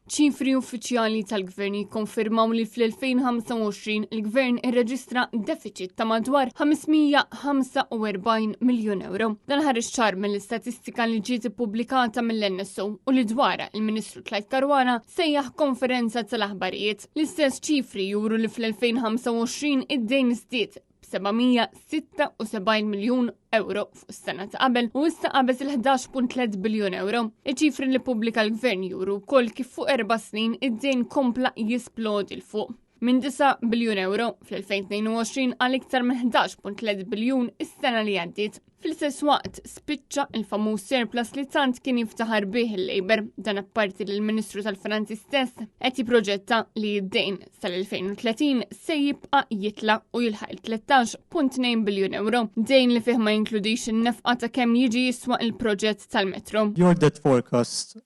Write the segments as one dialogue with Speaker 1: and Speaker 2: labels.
Speaker 1: ċifri uffiċjali tal-Gvern jikkonfermaw li fl-2025 il-Gvern irreġistra deficit ta' madwar 545 miljun euro. Dan ħareġ ċar mill-istatistika li ġiet ippubblikata mill-NSO u li dwarha il-Ministru Tlajd Caruana sejjaħ konferenza tal-aħbarijiet. L-istess ċifri juru li fl-2025 id-dejn żdied 776 miljun euro fuq is-sena ta' qabel u issa qabeż il-11.3 biljun euro. Iċ-ċifri li pubblika l-Gvern juru wkoll kif fuq 4 snin id-dejn kompla jisplodi l fuq. Minn 9 biljun euro fl-2022 għal iktar minn 11.3 biljun is-sena li għaddiet. Fl-istess waqt spiċċa il-famuż surplus li tant kien jiftaħar bih il-Labor, dan apparti li l-Ministru tal-Finanzi stess qed jipproġetta li d-dejn sal-2030 se jibqa' jitla u jilħaq 13.2 biljun euro, dejn li fih ma jinkludix in-nefqa ta' kemm jiġi jiswa il-proġett tal-metro.
Speaker 2: Your debt forecast,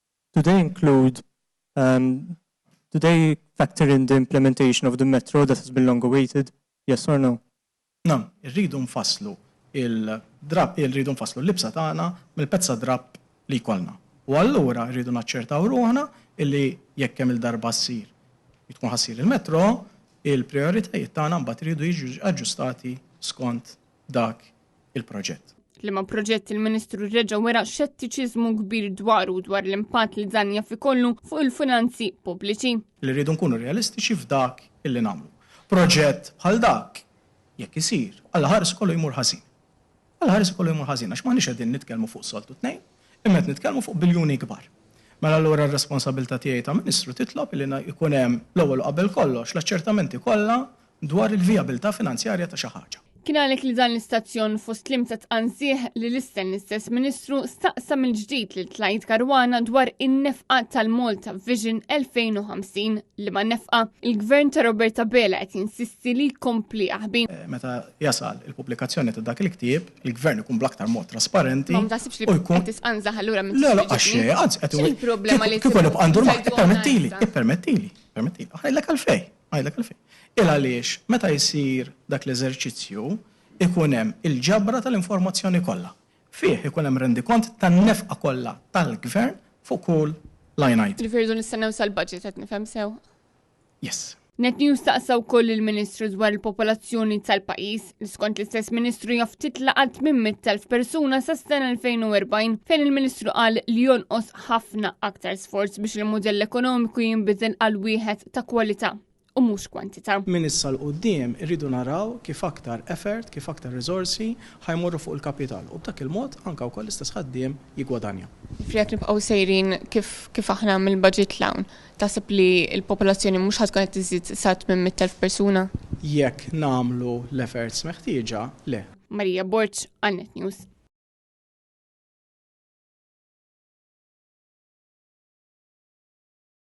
Speaker 2: do they factor in the implementation of the metro that has been long awaited? Yes or no?
Speaker 3: No, irridu nfasslu irridu nfasslu l-libsa tagħna mill-pezza drab li jkollna. U allura rridu naċċertaw ruħna illi jekk hemm il-darba ssir tkun ħassir il-metro, il-prijoritajiet tagħna mbagħad iridu jiġu aġġustati skont dak il-proġett.
Speaker 1: Liema proġett il-Ministru reġa' wera xettiċiżmu kbir dwar l-impatt li dan jaf ikollu fuq il-finanzi pubbliċi.
Speaker 3: Li rridu nkunu realistiċi f'dak illi nagħmlu. Proġett bħal dak jekk isir, alla ħares kollu jmur ħażin. Alla ħares kollu jmur ħażin għax m'aħniex qegħdin nitkellmu fuq soltu tnejn, imma qed nitkellmu fuq biljuni kbar. Mela allura r-responsabilità tiegħi ta' Ministru titlob li jkun hemm l-ewwel qabel kollox l-aċċertamenti kollha dwar il-vijabilità finanzjarja ta' xi ħaġa.
Speaker 1: Kien għalhekk li dan l-istazzjon fost limta tqansih li l-istess Ministru staqsa mill-ġdid lil Tlajd Caruana dwar in-nefqa tal-Malta Vision 2050 li ma nefqa il-Gvern ta' Roberta Bela qed jinsisti li jkompli aħbi.
Speaker 3: Meta jasal il-pubblikazzjoni ta' dak il-ktieb, il-Gvern ikun bl-aktar mod trasparenti.
Speaker 1: Ma taħsibx li qed tisqanżaħ allura minn
Speaker 3: la għax qed
Speaker 1: il-problema li
Speaker 3: kif għandur ma permettili. Ħajlek għalfej. Il-għaliex, meta jisir dak l-eżerċizzju, ikun hemm il-ġabra tal-informazzjoni kollha. Fih ikun hemm rendikont tan-nefqa kollha tal-Gvern fuq kull line item.
Speaker 1: Rifirdu nistennew sal-budget qed nifhem sew.
Speaker 3: Yes.
Speaker 1: NetNews staqsaw koll il-Ministru dwar il-popolazzjoni tal-pajjiż li skont l-istess Ministru jaf titlaqat 800,000 persuna sa s-sena 2040 fejn il-Ministru qal li jonqos ħafna aktar sforz biex il-modell ekonomiku jinbidel għal wieħed ta' kwalità u mhux kwantità.
Speaker 3: Min issa l-qudiem irridu naraw kif aktar effort, kif aktar riżorsi ħajmorru fuq il-kapital u b'dak il-mod anke wkoll l-istess ħaddiem jigwadanja.
Speaker 1: Jekk nibqgħu sejrin kif aħna mill-budget lawn, taħseb li l-popolazzjoni mhux ħadkun qed tiżid sa 800,000 persuna?
Speaker 3: Jekk nagħmlu l-efforts meħtieġa, le.
Speaker 1: Marija Borċ, għal NetNews.